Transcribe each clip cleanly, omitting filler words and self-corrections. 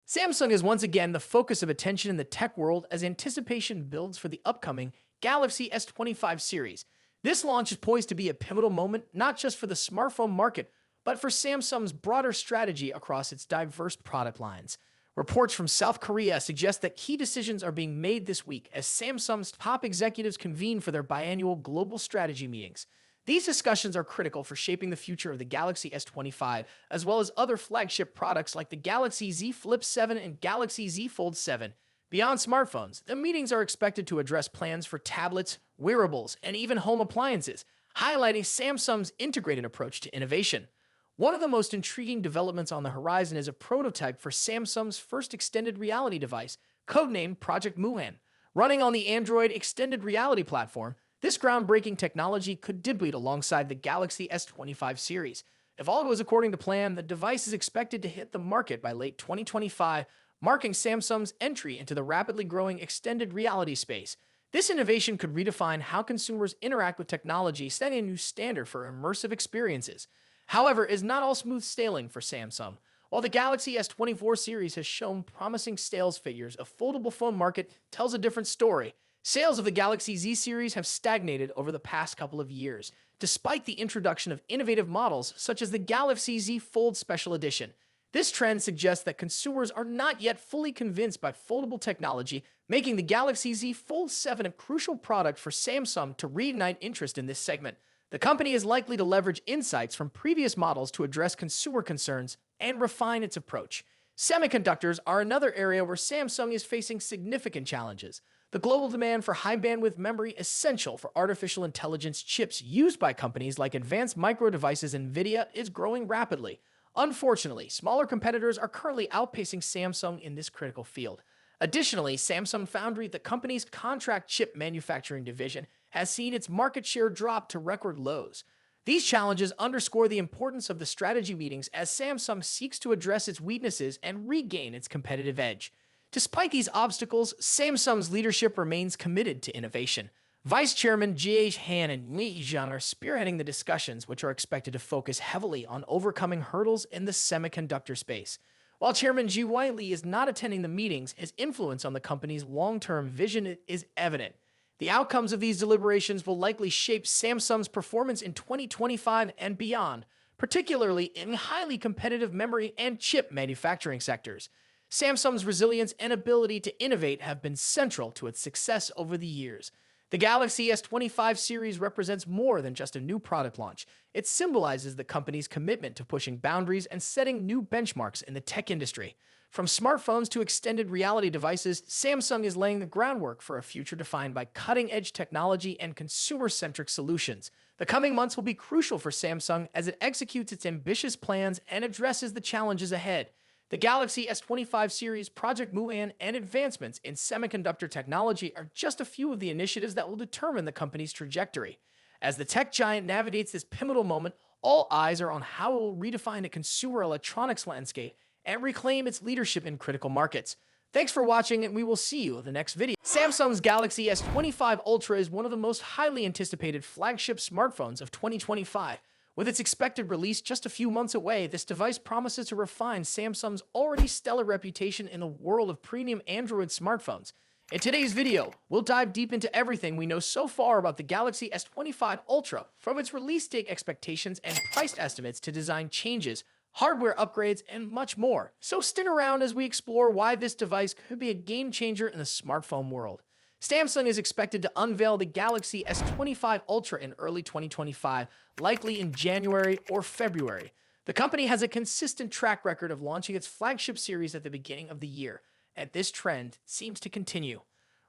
Samsung is once again the focus of attention in the tech world as anticipation builds for the upcoming Galaxy S25 series. This launch is poised to be a pivotal moment not just for the smartphone market, but for Samsung's broader strategy across its diverse product lines. Reports from South Korea suggest that key decisions are being made this week as Samsung's top executives convene for their biannual global strategy meetings. These discussions are critical for shaping the future of the Galaxy S25, as well as other flagship products like the Galaxy Z Flip 7 and Galaxy Z Fold 7. Beyond smartphones, the meetings are expected to address plans for tablets, wearables, and even home appliances, highlighting Samsung's integrated approach to innovation. One of the most intriguing developments on the horizon is a prototype for Samsung's first extended reality device, codenamed Project Moohan. Running on the Android extended reality platform, this groundbreaking technology could debut alongside the Galaxy S25 series. If all goes according to plan, the device is expected to hit the market by late 2025, marking Samsung's entry into the rapidly growing extended reality space. This innovation could redefine how consumers interact with technology, setting a new standard for immersive experiences. However, it is not all smooth sailing for Samsung. While the Galaxy S24 series has shown promising sales figures, a foldable phone market tells a different story. Sales of the Galaxy Z series have stagnated over the past couple of years, despite the introduction of innovative models such as the Galaxy Z Fold Special Edition. This trend suggests that consumers are not yet fully convinced by foldable technology, making the Galaxy Z Fold 7 a crucial product for Samsung to reignite interest in this segment. The company is likely to leverage insights from previous models to address consumer concerns and refine its approach. Semiconductors are another area where Samsung is facing significant challenges. The global demand for high-bandwidth memory essential for artificial intelligence chips used by companies like Advanced Micro Devices and NVIDIA is growing rapidly. Unfortunately, smaller competitors are currently outpacing Samsung in this critical field. Additionally, Samsung Foundry, the company's contract chip manufacturing division, has seen its market share drop to record lows. These challenges underscore the importance of the strategy meetings as Samsung seeks to address its weaknesses and regain its competitive edge. Despite these obstacles, Samsung's leadership remains committed to innovation. Vice Chairman Jie Han and Li Jian are spearheading the discussions, which are expected to focus heavily on overcoming hurdles in the semiconductor space. While Chairman Ji Li is not attending the meetings, his influence on the company's long-term vision is evident. The outcomes of these deliberations will likely shape Samsung's performance in 2025 and beyond, particularly in highly competitive memory and chip manufacturing sectors. Samsung's resilience and ability to innovate have been central to its success over the years. The Galaxy S25 series represents more than just a new product launch. It symbolizes the company's commitment to pushing boundaries and setting new benchmarks in the tech industry. From smartphones to extended reality devices, Samsung is laying the groundwork for a future defined by cutting-edge technology and consumer-centric solutions. The coming months will be crucial for Samsung as it executes its ambitious plans and addresses the challenges ahead. The Galaxy S25 series, Project Moohan, and advancements in semiconductor technology are just a few of the initiatives that will determine the company's trajectory. As the tech giant navigates this pivotal moment, all eyes are on how it will redefine the consumer electronics landscape and reclaim its leadership in critical markets. Thanks for watching, and we will see you in the next video. Samsung's Galaxy S25 Ultra is one of the most highly anticipated flagship smartphones of 2025. With its expected release just a few months away, this device promises to refine Samsung's already stellar reputation in the world of premium Android smartphones. In today's video, we'll dive deep into everything we know so far about the Galaxy S25 Ultra, from its release date expectations and price estimates to design changes, hardware upgrades, and much more. So stick around as we explore why this device could be a game changer in the smartphone world. Samsung is expected to unveil the Galaxy S25 Ultra in early 2025, likely in January or February. The company has a consistent track record of launching its flagship series at the beginning of the year, and this trend seems to continue.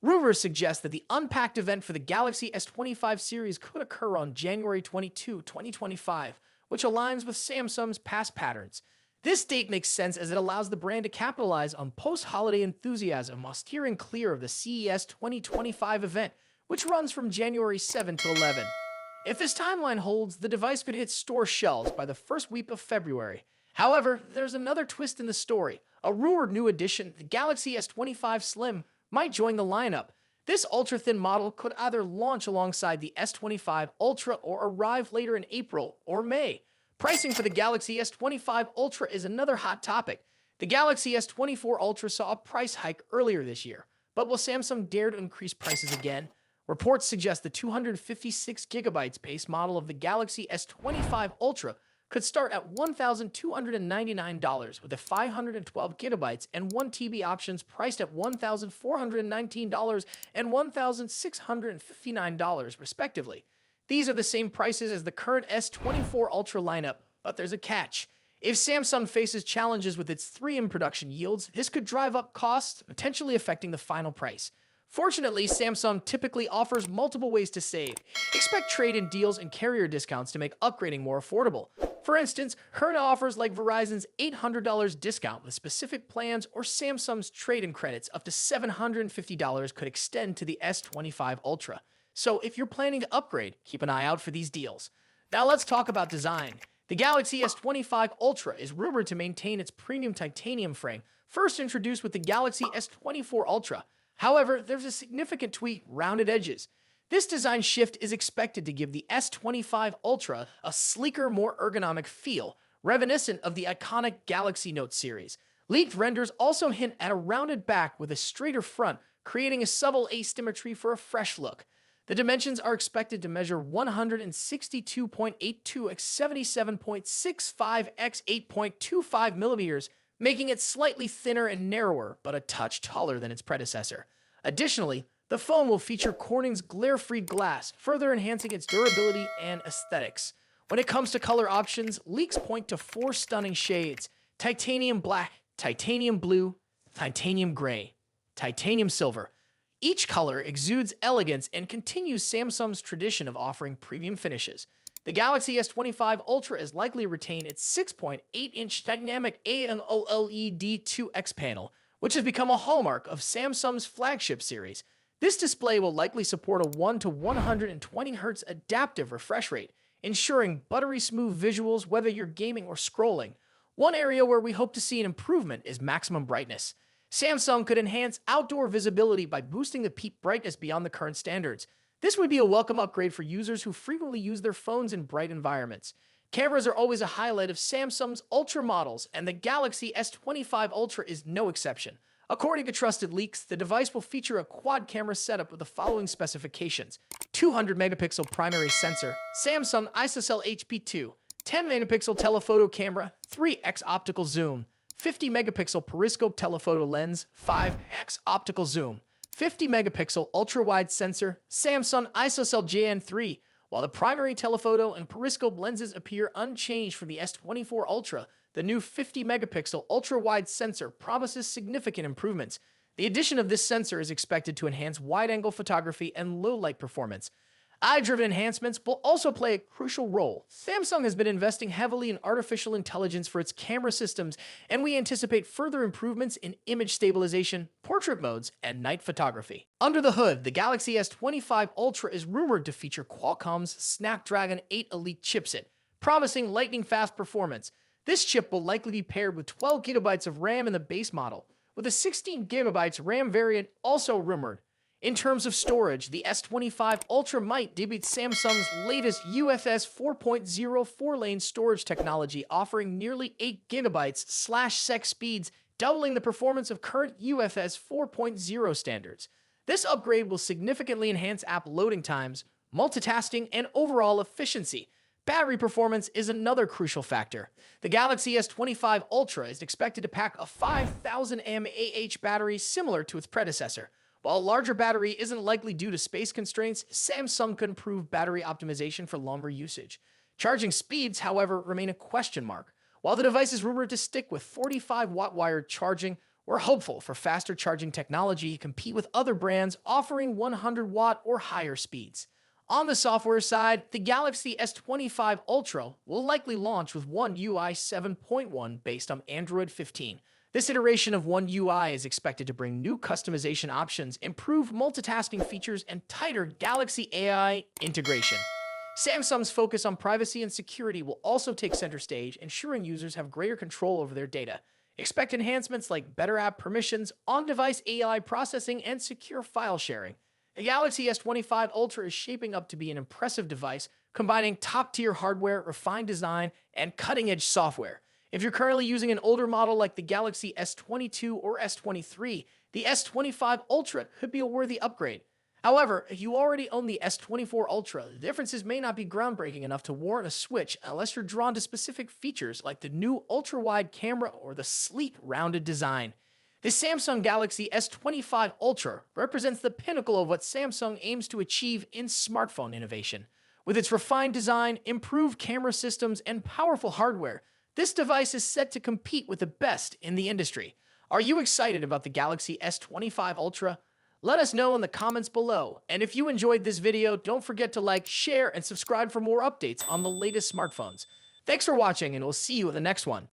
Rumors suggest that the unpacked event for the Galaxy S25 series could occur on January 22, 2025, which aligns with Samsung's past patterns. This date makes sense as it allows the brand to capitalize on post-holiday enthusiasm while steering clear of the CES 2025 event, which runs from January 7 to 11. If this timeline holds, the device could hit store shelves by the first week of February. However, there's another twist in the story. A rumored new addition, the Galaxy S25 Slim, might join the lineup. This ultra-thin model could either launch alongside the S25 Ultra or arrive later in April or May. Pricing for the Galaxy S25 Ultra is another hot topic. The Galaxy S24 Ultra saw a price hike earlier this year, but will Samsung dare to increase prices again? Reports suggest the 256GB base model of the Galaxy S25 Ultra could start at $1,299 with the 512GB and 1TB options priced at $1,419 and $1,659 respectively. These are the same prices as the current S24 Ultra lineup, but there's a catch. If Samsung faces challenges with its 3M production yields, this could drive up costs, potentially affecting the final price. Fortunately, Samsung typically offers multiple ways to save. Expect trade-in deals and carrier discounts to make upgrading more affordable. For instance, current offers like Verizon's $800 discount with specific plans or Samsung's trade-in credits up to $750 could extend to the S25 Ultra. So if you're planning to upgrade, keep an eye out for these deals. Now let's talk about design. The Galaxy S25 Ultra is rumored to maintain its premium titanium frame, first introduced with the Galaxy S24 Ultra. However, there's a significant tweak: rounded edges. This design shift is expected to give the S25 Ultra a sleeker, more ergonomic feel, reminiscent of the iconic Galaxy Note series. Leaked renders also hint at a rounded back with a straighter front, creating a subtle asymmetry for a fresh look. The dimensions are expected to measure 162.82 x 77.65 x 8.25 millimeters, making it slightly thinner and narrower, but a touch taller than its predecessor. Additionally, the phone will feature Corning's glare-free glass, further enhancing its durability and aesthetics. When it comes to color options, leaks point to 4 stunning shades: titanium black, titanium blue, titanium gray, titanium silver. Each color exudes elegance and continues Samsung's tradition of offering premium finishes. The Galaxy S25 Ultra is likely to retain its 6.8-inch dynamic AMOLED 2X panel, which has become a hallmark of Samsung's flagship series. This display will likely support a 1 to 120 Hz adaptive refresh rate, ensuring buttery smooth visuals whether you're gaming or scrolling. One area where we hope to see an improvement is maximum brightness. Samsung could enhance outdoor visibility by boosting the peak brightness beyond the current standards. This would be a welcome upgrade for users who frequently use their phones in bright environments. Cameras are always a highlight of Samsung's Ultra models, and the Galaxy S25 Ultra is no exception. According to trusted leaks, the device will feature a quad-camera setup with the following specifications: 200-megapixel primary sensor, Samsung ISOCELL HP2, 10-megapixel telephoto camera, 3x optical zoom, 50-megapixel periscope telephoto lens, 5x optical zoom, 50-megapixel ultra-wide sensor, Samsung ISOCELL JN3. While the primary telephoto and periscope lenses appear unchanged from the S24 Ultra, the new 50-megapixel ultra-wide sensor promises significant improvements. The addition of this sensor is expected to enhance wide-angle photography and low-light performance. Eye-driven enhancements will also play a crucial role. Samsung has been investing heavily in artificial intelligence for its camera systems, and we anticipate further improvements in image stabilization, portrait modes, and night photography. Under the hood, the Galaxy S25 Ultra is rumored to feature Qualcomm's Snapdragon 8 Elite chipset, promising lightning-fast performance. This chip will likely be paired with 12 GB of RAM in the base model, with a 16 GB RAM variant also rumored. In terms of storage, the S25 Ultra might debut Samsung's latest UFS 4.0 4-lane storage technology, offering nearly 8 GB/sec speeds, doubling the performance of current UFS 4.0 standards. This upgrade will significantly enhance app loading times, multitasking, and overall efficiency. Battery performance is another crucial factor. The Galaxy S25 Ultra is expected to pack a 5,000 mAh battery similar to its predecessor. While a larger battery isn't likely due to space constraints, Samsung could improve battery optimization for longer usage. Charging speeds, however, remain a question mark. While the device is rumored to stick with 45-watt wired charging, we're hopeful for faster charging technology to compete with other brands offering 100-watt or higher speeds. On the software side, the Galaxy S25 Ultra will likely launch with One UI 7.1 based on Android 15. This iteration of One UI is expected to bring new customization options, improved multitasking features, and tighter Galaxy AI integration. Samsung's focus on privacy and security will also take center stage, ensuring users have greater control over their data. Expect enhancements like better app permissions, on-device AI processing, and secure file sharing. The Galaxy S25 Ultra is shaping up to be an impressive device, combining top-tier hardware, refined design, and cutting-edge software. If you're currently using an older model like the Galaxy S22 or S23, the S25 Ultra could be a worthy upgrade. However, if you already own the S24 Ultra, the differences may not be groundbreaking enough to warrant a switch unless you're drawn to specific features like the new ultra-wide camera or the sleek, rounded design. The Samsung Galaxy S25 Ultra represents the pinnacle of what Samsung aims to achieve in smartphone innovation. With its refined design, improved camera systems, and powerful hardware, this device is set to compete with the best in the industry. Are you excited about the Galaxy S25 Ultra? Let us know in the comments below. And if you enjoyed this video, don't forget to like, share, and subscribe for more updates on the latest smartphones. Thanks for watching, and we'll see you in the next one.